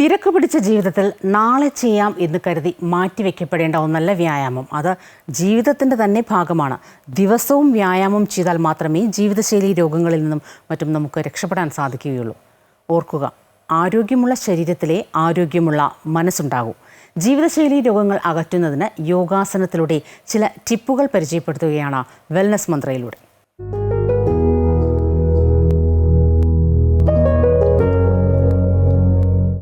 തിരക്ക് പിടിച്ച ജീവിതത്തിൽ നാളെ ചെയ്യാം എന്ന് കരുതി മാറ്റിവെക്കപ്പെടേണ്ട ഒന്നല്ല വ്യായാമം. അത് ജീവിതത്തിൻ്റെ തന്നെ ഭാഗമാണ്. ദിവസവും വ്യായാമം ചെയ്താൽ മാത്രമേ ജീവിതശൈലി രോഗങ്ങളിൽ നിന്നും മറ്റും നമുക്ക് രക്ഷപ്പെടാൻ സാധിക്കുകയുള്ളൂ. ഓർക്കുക, ആരോഗ്യമുള്ള ശരീരത്തിലെ ആരോഗ്യമുള്ള മനസ്സുണ്ടാകൂ. ജീവിതശൈലി രോഗങ്ങൾ അകറ്റുന്നതിന് യോഗാസനത്തിലൂടെ ചില ടിപ്പുകൾ പരിചയപ്പെടുത്തുകയാണ് വെൽനസ് മന്ത്രയിലൂടെ.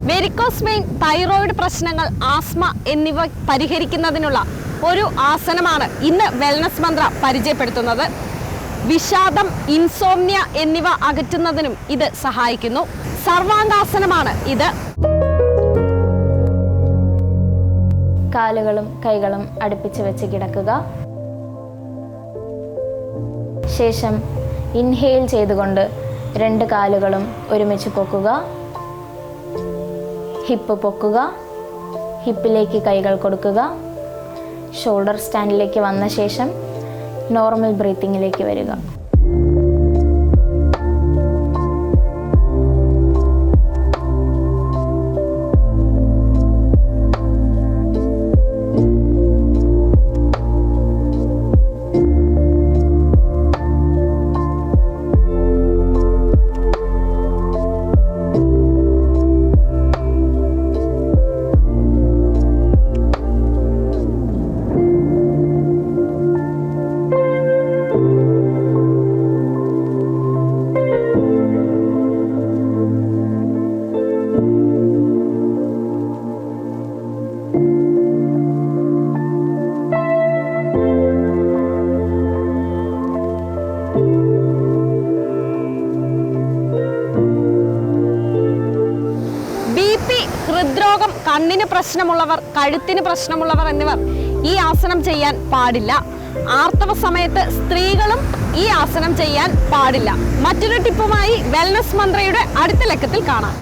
വെരിക്കോസ് വെയിൻ, തൈറോയിഡ് പ്രശ്നങ്ങൾ, ആസ്മ എന്നിവ പരിഹരിക്കുന്നതിനുള്ള ഒരു ആസനമാണ് ഇന്ന് വെൽനസ് മന്ത്ര പരിചയപ്പെടുത്തുന്നത്. വിഷാദം, ഇൻസോംനിയ എന്നിവ അകറ്റുന്നതിനും ഇത് സഹായിക്കുന്നു. സർവാംഗാസനമാണ് ഇത്. കാലുകളും കൈകളും അടുപ്പിച്ച് വെച്ച് കിടക്കുക. ശേഷം ഇൻഹെയിൽ ചെയ്തുകൊണ്ട് 2 കാലുകളും ഒരുമിച്ച് പൊക്കുക. ഹിപ്പ് പൊക്കുക. ഹിപ്പിലേക്ക് കൈകൾ കൊടുക്കുക. ഷോൾഡർ സ്റ്റാൻഡിലേക്ക് വന്ന ശേഷം നോർമൽ ബ്രീത്തിങ്ങിലേക്ക് വരിക. ഹൃദ്രോഗം, കണ്ണിന് പ്രശ്നമുള്ളവർ, കഴുത്തിന് പ്രശ്നമുള്ളവർ എന്നിവർ ഈ ആസനം ചെയ്യാൻ പാടില്ല. ആർത്തവ സമയത്ത് സ്ത്രീകളും ഈ ആസനം ചെയ്യാൻ പാടില്ല. മറ്റൊരു ടിപ്പുമായി വെൽനസ് മന്ത്രയുടെ അടുത്ത ലക്കത്തിൽ കാണാം.